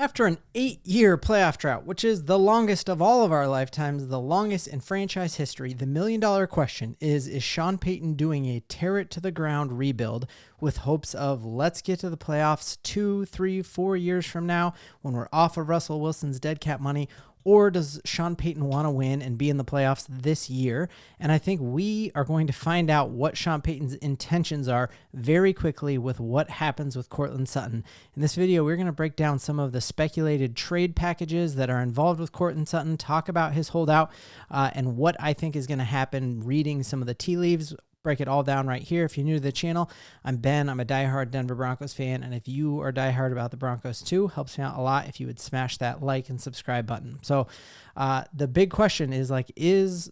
After an 8-year playoff drought, which is the longest of all of our lifetimes, the longest in franchise history, the million-dollar question is Sean Payton doing a tear-it-to-the-ground rebuild with hopes of let's get to the playoffs 2, 3, 4 years from now when we're off of Russell Wilson's dead cap money? Or does Sean Payton want to win and be in the playoffs this year? And I think we are going to find out what Sean Payton's intentions are very quickly with what happens with Courtland Sutton. In this video, we're going to break down some of the speculated trade packages that are involved with Courtland Sutton, talk about his holdout, and what I think is going to happen, reading some of the tea leaves. Break it all down right here. If you're new to the channel, I'm Ben. I'm a diehard Denver Broncos fan, and if you are diehard about the Broncos too, helps me out a lot if you would smash that like and subscribe button. So the big question is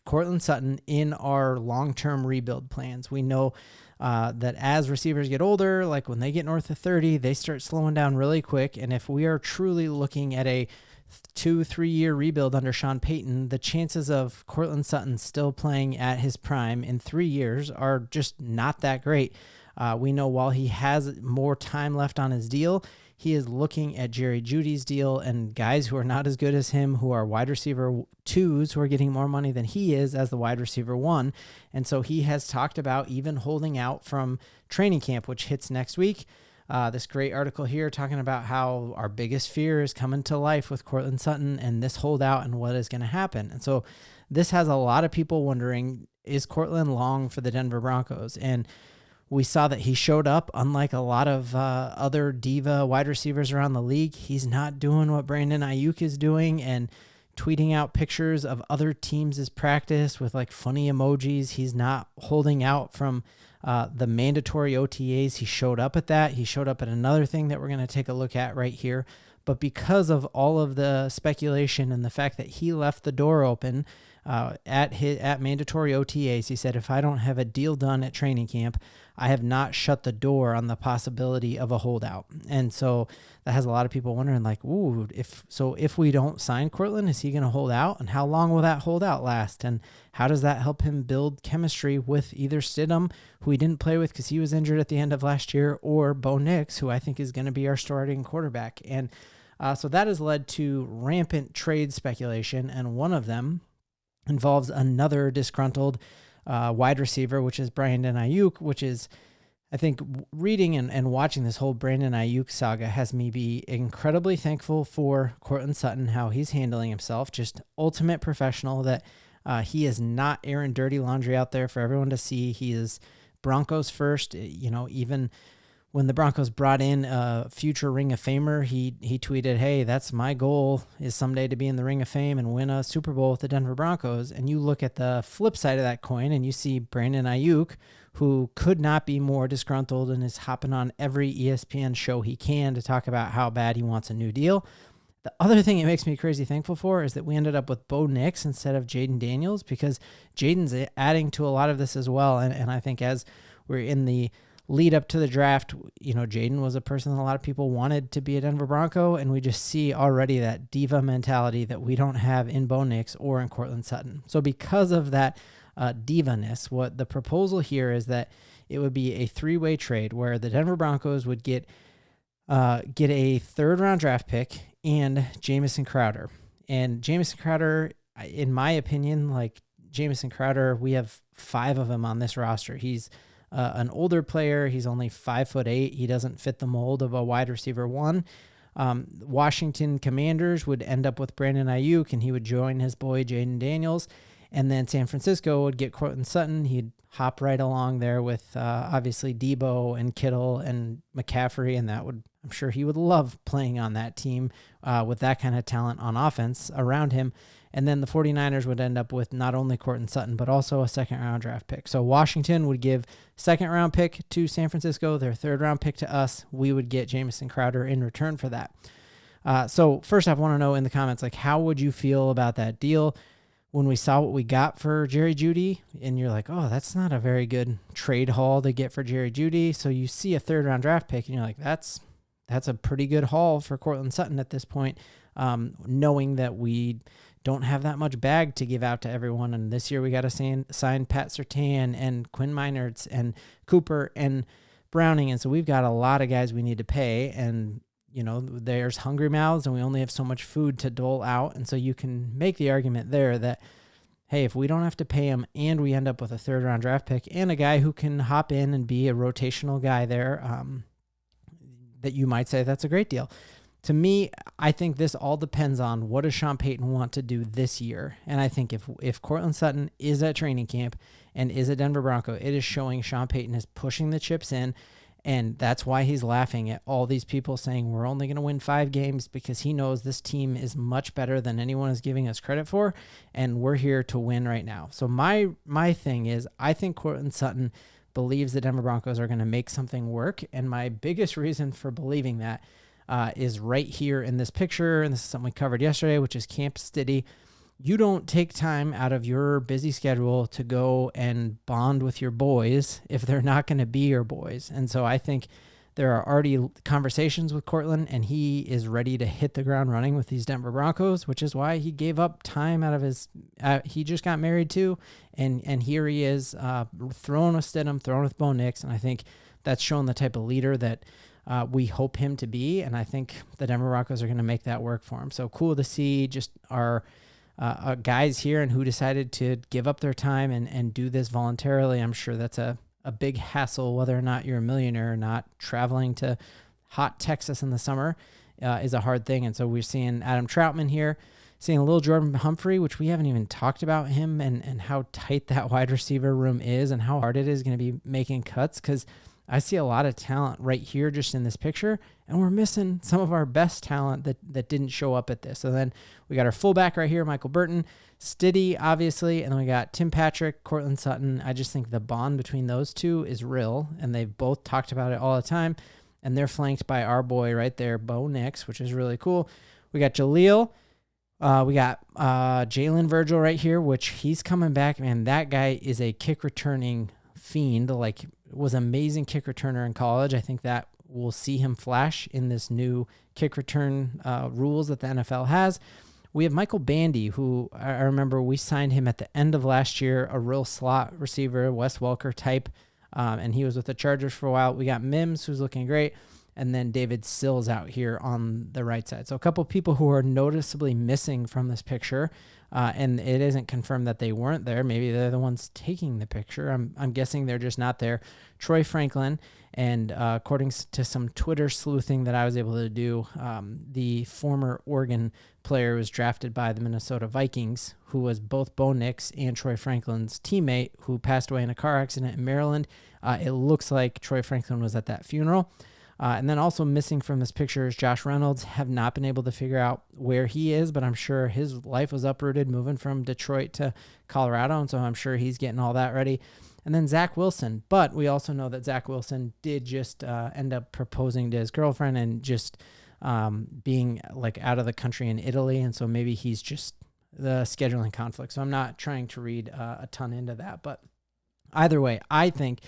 Courtland Sutton in our long-term rebuild plans? We know that as receivers get older, like when they get north of 30, they start slowing down really quick, and if we are truly looking at a 2-3 year rebuild under Sean Payton, the chances of Courtland Sutton still playing at his prime in 3 years are just not that great. We know while he has more time left on his deal, he is looking at Jerry Jeudy's deal and guys who are not as good as him, who are wide receiver 2s, who are getting more money than he is as the wide receiver 1. And so he has talked about even holding out from training camp, which hits next week. This great article here talking about how our biggest fear is coming to life with Courtland Sutton and this holdout and what is going to happen. And so this has a lot of people wondering, is Courtland long for the Denver Broncos? And we saw that he showed up, unlike a lot of other diva wide receivers around the league. He's not doing what Brandon Aiyuk is doing and tweeting out pictures of other teams' practice with like funny emojis. He's not holding out from the mandatory OTAs. He showed up at that. He showed up at another thing that we're going to take a look at right here. But because of all of the speculation and the fact that he left the door open at mandatory OTAs, he said, if I don't have a deal done at training camp, I have not shut the door on the possibility of a holdout. And so that has a lot of people wondering, like, ooh, if we don't sign Courtland, is he going to hold out? And how long will that holdout last? And how does that help him build chemistry with either Stidham, who he didn't play with because he was injured at the end of last year, or Bo Nix, who I think is going to be our starting quarterback? And so that has led to rampant trade speculation, and one of them involves another disgruntled wide receiver, which is Brandon Aiyuk, which is, I think, reading and watching this whole Brandon Aiyuk saga has me be incredibly thankful for Courtland Sutton, how he's handling himself, just ultimate professional, that he is not airing dirty laundry out there for everyone to see. He is Broncos first. Even when the Broncos brought in a future Ring of Famer, he tweeted, hey, that's my goal, is someday to be in the Ring of Fame and win a Super Bowl with the Denver Broncos. And you look at the flip side of that coin and you see Brandon Aiyuk, who could not be more disgruntled and is hopping on every ESPN show he can to talk about how bad he wants a new deal. The other thing it makes me crazy thankful for is that we ended up with Bo Nix instead of Jayden Daniels, because Jayden's adding to a lot of this as well. And I think as we're in the lead up to the draft, Jayden was a person that a lot of people wanted to be a Denver Bronco, and we just see already that diva mentality that we don't have in Bo Nix or in Courtland Sutton. So because of that diva-ness, what the proposal here is that it would be a 3-way trade where the Denver Broncos would get a third-round draft pick and Jameson Crowder. And Jameson Crowder, in my opinion, Jameson Crowder, we have 5 of him on this roster. He's an older player. He's only 5'8". He doesn't fit the mold of a wide receiver 1. Washington Commanders would end up with Brandon Aiyuk, and he would join his boy Jayden Daniels. And then San Francisco would get Courtland Sutton. He'd hop right along there with obviously Debo and Kittle and McCaffrey, and I'm sure he would love playing on that team with that kind of talent on offense around him. And then the 49ers would end up with not only Courtland Sutton, but also a second-round draft pick. So Washington would give second-round pick to San Francisco, their third-round pick to us. We would get Jameson Crowder in return for that. So first off, I want to know in the comments, how would you feel about that deal when we saw what we got for Jerry Jeudy? And you're like, oh, that's not a very good trade haul to get for Jerry Jeudy. So you see a third-round draft pick, and you're like, that's a pretty good haul for Courtland Sutton at this point, knowing that we don't have that much bag to give out to everyone. And this year we got to sign Pat Surtain and Quinn Meinerz and Cooper and Browning. And so we've got a lot of guys we need to pay. And there's hungry mouths and we only have so much food to dole out. And so you can make the argument there that, hey, if we don't have to pay him and we end up with a 3rd-round draft pick and a guy who can hop in and be a rotational guy there, that you might say that's a great deal. To me, I think this all depends on what does Sean Payton want to do this year. And I think if Courtland Sutton is at training camp and is a Denver Bronco, it is showing Sean Payton is pushing the chips in. And that's why he's laughing at all these people saying we're only going to win 5 games, because he knows this team is much better than anyone is giving us credit for, and we're here to win right now. So my thing is, I think Courtland Sutton believes the Denver Broncos are going to make something work, and my biggest reason for believing that is right here in this picture, and this is something we covered yesterday, which is Camp Stiddy. You don't take time out of your busy schedule to go and bond with your boys if they're not going to be your boys. And so I think there are already conversations with Courtland, and he is ready to hit the ground running with these Denver Broncos, which is why he gave up time out of his he just got married too, and here he is throwing with Stidham, throwing with Bo Nix, and I think that's shown the type of leader that we hope him to be, and I think the Denver Broncos are going to make that work for him. So cool to see just our guys here and who decided to give up their time and do this voluntarily. I'm sure that's a big hassle, whether or not you're a millionaire or not. Traveling to hot Texas in the summer is a hard thing. And so we're seeing Adam Troutman here, seeing a little Jordan Humphrey, which we haven't even talked about him and how tight that wide receiver room is and how hard it is going to be making cuts, because I see a lot of talent right here just in this picture, and we're missing some of our best talent that didn't show up at this. So then we got our fullback right here, Michael Burton, Stiddy, obviously, and then we got Tim Patrick, Courtland Sutton. I just think the bond between those two is real, and they've both talked about it all the time, and they're flanked by our boy right there, Bo Nix, which is really cool. We got Jaleel. We got Jalen Virgil right here, which he's coming back. Man, that guy is a kick returning fiend, was an amazing kick returner in college. I think that we'll see him flash in this new kick return rules that the NFL has. We have Michael Bandy, who I remember we signed him at the end of last year, a real slot receiver, Wes Welker type, and he was with the Chargers for a while. We got Mims, who's looking great, and then David Sills out here on the right side. So a couple people who are noticeably missing from this picture, and it isn't confirmed that they weren't there. Maybe they're the ones taking the picture. I'm guessing they're just not there. Troy Franklin, and according to some Twitter sleuthing that I was able to do, the former Oregon player was drafted by the Minnesota Vikings, who was both Bo Nix and Troy Franklin's teammate, who passed away in a car accident in Maryland. It looks like Troy Franklin was at that funeral. And then also missing from this picture is Josh Reynolds. Have not been able to figure out where he is, but I'm sure his life was uprooted moving from Detroit to Colorado, and so I'm sure he's getting all that ready. And then Zach Wilson. But we also know that Zach Wilson did just end up proposing to his girlfriend and just being out of the country in Italy, and so maybe he's just the scheduling conflict. So I'm not trying to read a ton into that, but either way, I think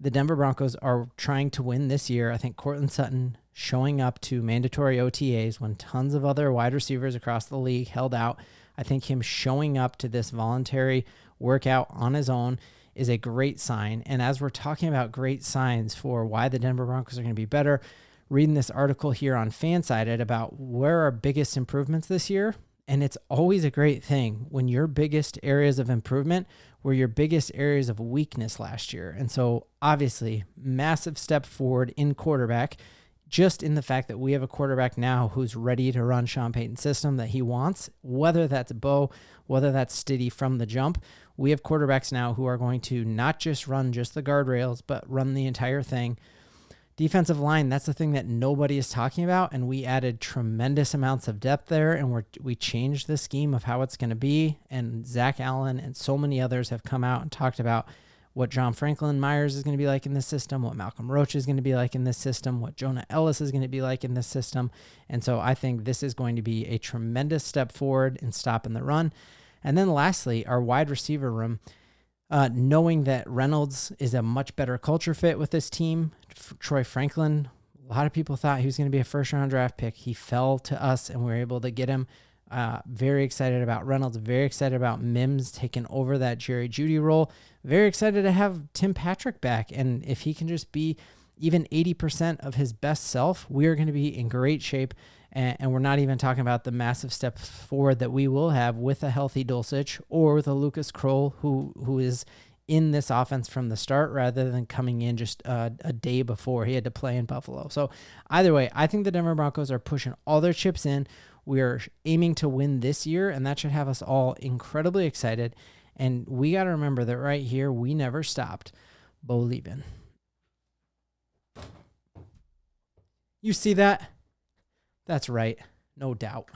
the Denver Broncos are trying to win this year. I think Courtland Sutton showing up to mandatory OTAs when tons of other wide receivers across the league held out. I think him showing up to this voluntary workout on his own is a great sign. And as we're talking about great signs for why the Denver Broncos are going to be better, reading this article here on Fansided about where our biggest improvements this year. And it's always a great thing when your biggest areas of improvement were your biggest areas of weakness last year. And so obviously massive step forward in quarterback, just in the fact that we have a quarterback now who's ready to run Sean Payton's system that he wants, whether that's Bo, whether that's Stiddy from the jump. We have quarterbacks now who are going to not just run just the guardrails, but run the entire thing. Defensive line, that's the thing that nobody is talking about, and we added tremendous amounts of depth there, and we changed the scheme of how it's going to be, and Zach Allen and so many others have come out and talked about what John Franklin Myers is going to be like in this system, what Malcolm Roach is going to be like in this system, what Jonah Ellis is going to be like in this system, and so I think this is going to be a tremendous step forward in stopping the run. And then lastly, our wide receiver room, knowing that Reynolds is a much better culture fit with this team. Troy Franklin, a lot of people thought he was going to be a first-round draft pick. He fell to us, and we were able to get him. Very excited about Reynolds. Very excited about Mims taking over that Jerry Jeudy role. Very excited to have Tim Patrick back, and if he can just be even 80% of his best self, we are going to be in great shape. And we're not even talking about the massive step forward that we will have with a healthy Dulcich or with a Lucas Kroll who is in this offense from the start rather than coming in just a day before he had to play in Buffalo. So either way, I think the Denver Broncos are pushing all their chips in. We're aiming to win this year, and that should have us all incredibly excited. And we got to remember that right here, we never stopped believing. You see that? That's right. No doubt.